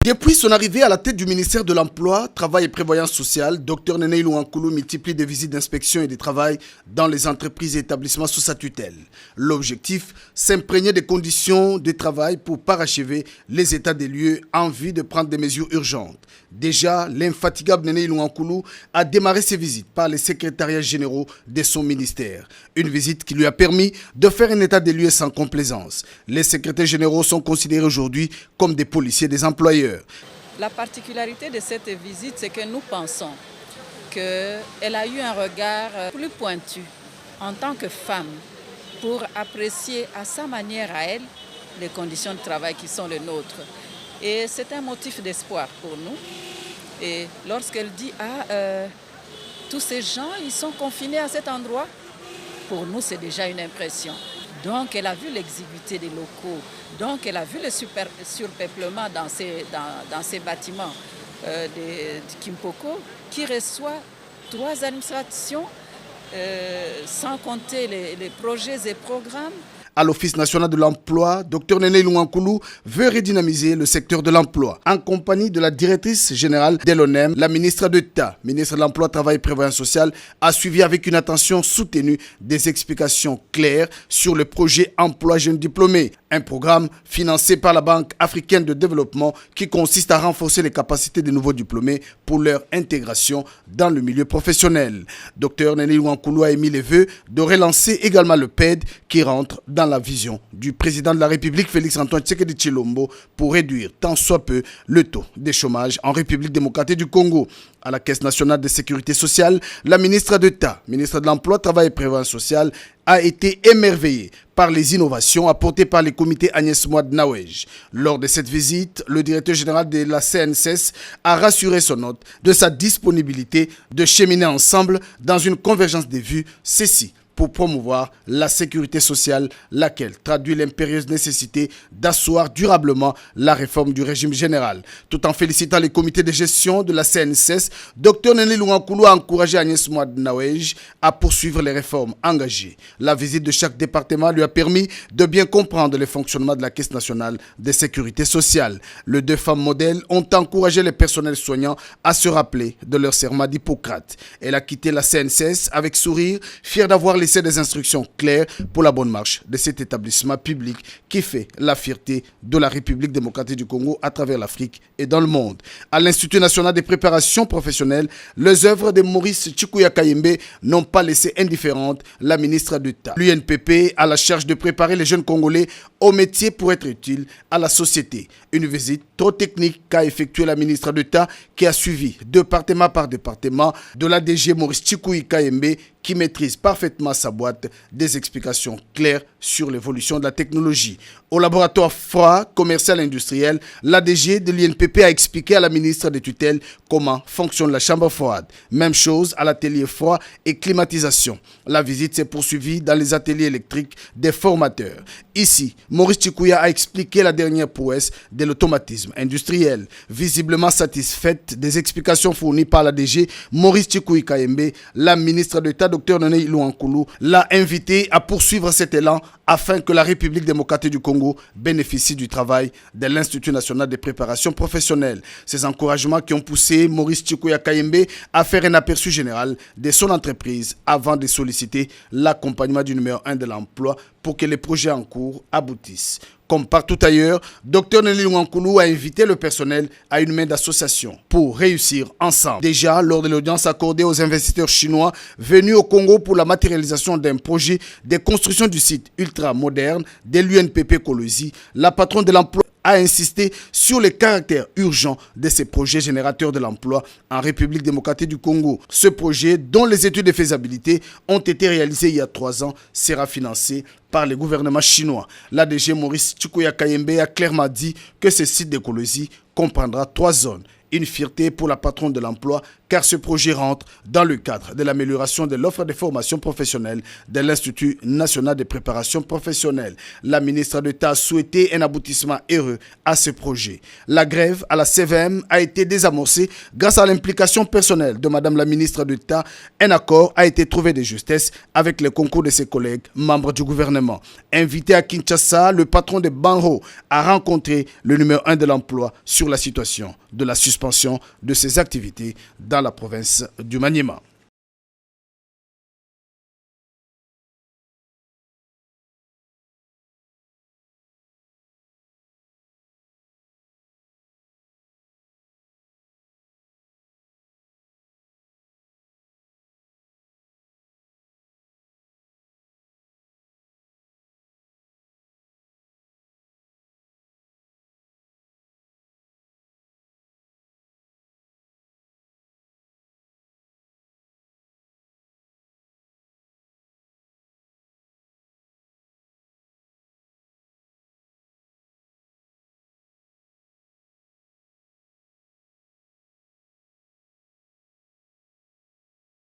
Depuis son arrivée à la tête du ministère de l'Emploi, Travail et Prévoyance sociale, Dr Néné Louankoulou multiplie des visites d'inspection et de travail dans les entreprises et établissements sous sa tutelle. L'objectif, s'imprégner des conditions de travail pour parachever les états des lieux en vue de prendre des mesures urgentes. Déjà, l'infatigable Néné Louankoulou a démarré ses visites par les secrétariats généraux de son ministère. Une visite qui lui a permis de faire un état des lieux sans complaisance. Les secrétaires généraux sont considérés aujourd'hui comme des policiers des employeurs. La particularité de cette visite, c'est que nous pensons qu'elle a eu un regard plus pointu en tant que femme pour apprécier à sa manière à elle les conditions de travail qui sont les nôtres. Et c'est un motif d'espoir pour nous. Et lorsqu'elle dit tous ces gens, ils sont confinés à cet endroit, pour nous, c'est déjà une impression. Donc, elle a vu l'exiguïté des locaux. Donc, elle a vu le surpeuplement dans ces bâtiments de Kimpoko qui reçoit 3 administrations, sans compter les projets et programmes. À l'Office national de l'emploi, Dr Néné Louankoulou veut redynamiser le secteur de l'emploi. En compagnie de la directrice générale de l'ONEM, la ministre d'État, ministre de l'Emploi, Travail et Prévoyance sociale, a suivi avec une attention soutenue des explications claires sur le projet Emploi Jeunes Diplômés, un programme financé par la Banque africaine de développement qui consiste à renforcer les capacités des nouveaux diplômés pour leur intégration dans le milieu professionnel. Dr Néné Louankoulou a émis les vœux de relancer également le PED qui rentre dans la vision du président de la République, Félix-Antoine Tshisekedi Tshilombo, pour réduire tant soit peu le taux de chômage en République démocratique du Congo. À la Caisse nationale de sécurité sociale, la ministre d'État, ministre de l'Emploi, Travail et Prévoyance sociale, a été émerveillée par les innovations apportées par les comités Agnès Mouad Nawej. Lors de cette visite, le directeur général de la CNSS a rassuré son hôte de sa disponibilité de cheminer ensemble dans une convergence des vues, ceci pour promouvoir la sécurité sociale, laquelle traduit l'impérieuse nécessité d'asseoir durablement la réforme du régime général. Tout en félicitant les comités de gestion de la CNSS, Dr Néné Louankoulou a encouragé Agnès Mouad Nawej à poursuivre les réformes engagées. La visite de chaque département lui a permis de bien comprendre le fonctionnement de la Caisse nationale de sécurité sociale. Les 2 femmes modèles ont encouragé les personnels soignants à se rappeler de leur serment d'Hippocrate. Elle a quitté la CNSS avec sourire, fière d'avoir laissé des instructions claires pour la bonne marche de cet établissement public qui fait la fierté de la République démocratique du Congo à travers l'Afrique et dans le monde. À l'Institut national de préparation professionnelle, les œuvres de Maurice Chikuya Kayembe n'ont pas laissé indifférente la ministre d'État. L'UNPP a la charge de préparer les jeunes Congolais au métier pour être utiles à la société. Une visite trop technique qu'a effectuée la ministre d'État qui a suivi département par département de l'ADG Maurice Chikuya Kayembe qui maîtrise parfaitement sa boîte, des explications claires sur l'évolution de la technologie. Au laboratoire froid, commercial et industriel, l'ADG de l'INPP a expliqué à la ministre des tutelles comment fonctionne la chambre froide. Même chose à l'atelier froid et climatisation. La visite s'est poursuivie dans les ateliers électriques des formateurs. Ici, Maurice Chikuya a expliqué la dernière prouesse de l'automatisme industriel. Visiblement satisfaite des explications fournies par l'ADG Maurice Chikuya Kayembe, la ministre d'État Dr Néné Louankoulou l'a invité à poursuivre cet élan afin que la République démocratique du Congo bénéficie du travail de l'Institut national de préparation professionnelle. Ces encouragements qui ont poussé Maurice Chikuya Kayembe à faire un aperçu général de son entreprise avant de solliciter l'accompagnement du numéro 1 de l'emploi pour que les projets en cours aboutissent. Comme partout ailleurs, Dr Néné Louankoulou a invité le personnel à une main d'association pour réussir ensemble. Déjà, lors de l'audience accordée aux investisseurs chinois venus au Congo pour la matérialisation d'un projet de construction du site ultra-moderne de l'UNPP Colosi, la patronne de l'emploi a insisté sur le caractère urgent de ces projets générateurs de l'emploi en République démocratique du Congo. Ce projet, dont les études de faisabilité ont été réalisées il y a 3 ans, sera financé par le gouvernement chinois. L'ADG Maurice Chikuya Kayembe a clairement dit que ce site d'écologie comprendra 3 zones. Une fierté pour la patronne de l'emploi car ce projet rentre dans le cadre de l'amélioration de l'offre de formation professionnelle de l'Institut national de préparation professionnelle. La ministre d'État a souhaité un aboutissement heureux à ce projet. La grève à la CVM a été désamorcée grâce à l'implication personnelle de Madame la ministre d'État. Un accord a été trouvé de justesse avec le concours de ses collègues membres du gouvernement. Invité à Kinshasa, le patron de Banro a rencontré le numéro 1 de l'emploi sur la situation de la suspension de ses activités dans la province du Maniema.